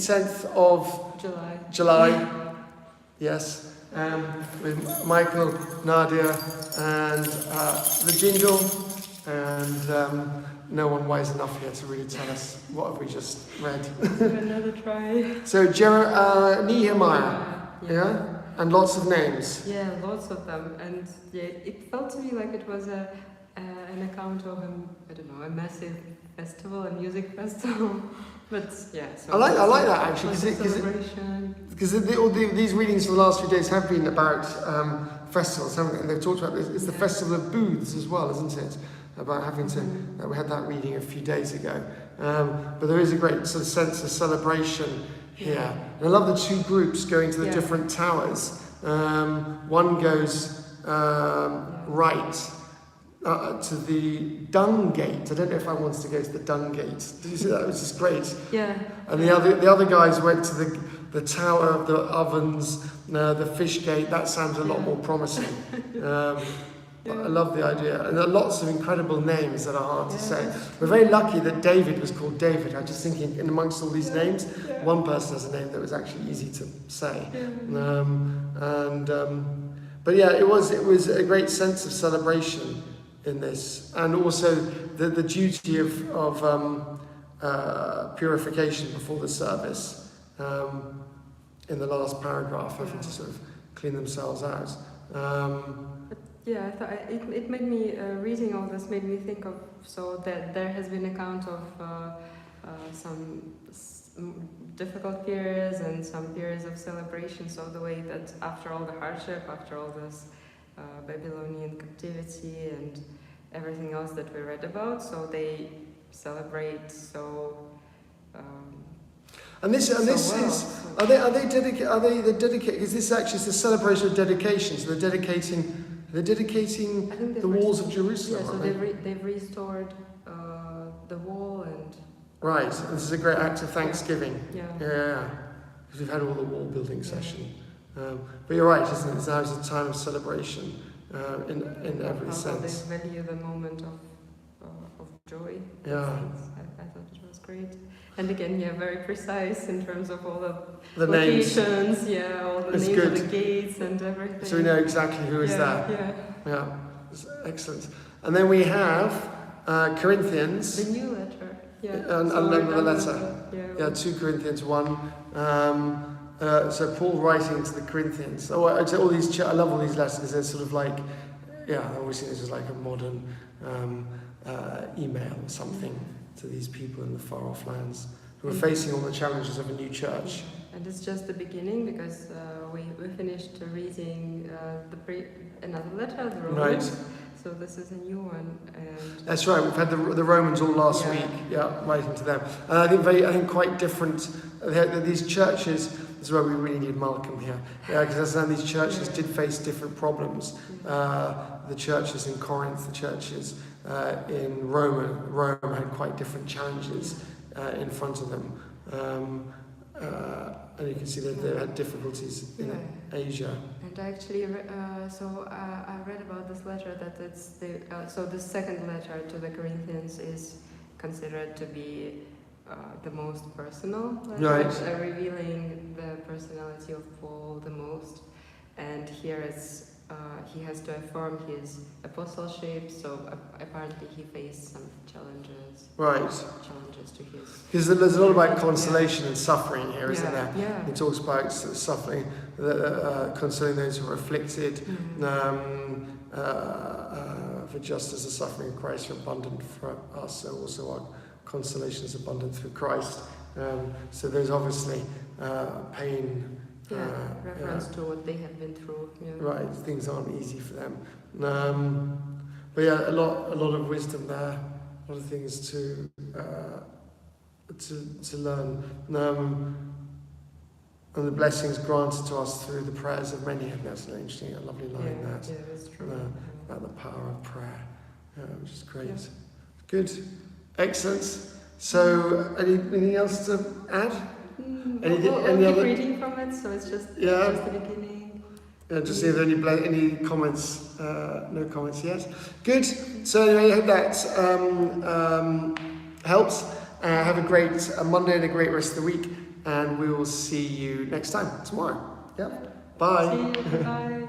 10th of July. Yes. With Michael, Nadia, and the jingle, and no one wise enough here to really tell us what have we just read. Another try. So Nehemiah, yeah, and lots of names. Yeah, lots of them, and yeah, it felt to me like it was an account of a massive festival, a music festival. But yeah, so I like that actually, because these readings for the last few days have been about festivals, haven't they? And they've talked about this. It's the festival of booths as well, isn't it? About having to. We had that reading a few days ago, but there is a great sort of sense of celebration here. And I love the two groups going to the different towers. One goes right. To the Dung Gate. I don't know if I wanted to go to the Dung Gate. Did you see that? It was just great. Yeah. And the other guys went to the Tower of the Ovens, the Fish Gate. That sounds a lot more promising. But I love the idea. And there are lots of incredible names that are hard to say. We're very lucky that David was called David. I'm just thinking, in amongst all these names, one person has a name that was actually easy to say. But yeah, it was a great sense of celebration in this, and also the duty of purification before the service in the last paragraph, having to sort of clean themselves out. Yeah, I thought it made me, reading all this made me think of, so that there has been account of some difficult periods and some periods of celebration, so the way that after all the hardship, after all this Babylonian captivity and everything else that we read about, so they celebrate and this well. is are they dedicated? Because this actually is a celebration of dedication. So they're dedicating the walls of Jerusalem. Yeah, so they've restored the wall and. Right, and this is a great act of thanksgiving. Yeah. Because we've had all the wall building session. But you're right, isn't it? Now is a time of celebration in every sense. They value the moment of joy. Yeah. I thought it was great. And again, very precise in terms of all the names. locations, all the it's names good. of the gates and everything. So we know exactly who is that. Yeah. It's excellent. And then we have Corinthians. The new letter. Yeah. And the letter. 2 Corinthians 1. So Paul writing to the Corinthians. All these, I love all these letters because they're sort of like, obviously this is like a modern email or something to these people in the far off lands who are facing all the challenges of a new church. And it's just the beginning, because we finished reading another letter, the Romans. Right. So this is a new one. And that's right. We've had the Romans all last week. Writing to them. And I think quite different. These churches. This is where we really need Malcolm here. Because these churches did face different problems. The churches in Corinth, the churches in Rome had quite different challenges in front of them. And you can see that they had difficulties in Asia. And actually, I read about this letter that it's the second letter to the Corinthians is considered to be the most personal letter, right? Revealing the personality of Paul the most. And here it's he has to affirm his apostleship. So apparently he faced some challenges. Right. Challenges to his. Because there's a lot about consolation and suffering here, isn't there? Yeah. He talks about suffering, consoling those who are afflicted. For just as the suffering of Christ are abundant for us, so also our consolation is abundant through Christ. So there's obviously pain. Reference to what they have been through. Yeah. Right, things aren't easy for them. But a lot of wisdom there, a lot of things to learn. And the blessings granted to us through the prayers of many. And that's an interesting, a lovely line. Yeah, that's true. About the power of prayer, which is great. Yeah. Good, excellent. So, anything else to add? Any other reading from it? So it's just the beginning. Just see if there are any comments. No comments yet. Good. So anyway, I hope that helps. Have a great Monday and a great rest of the week. and we will see you next time tomorrow. Yeah. Bye. See you. Bye.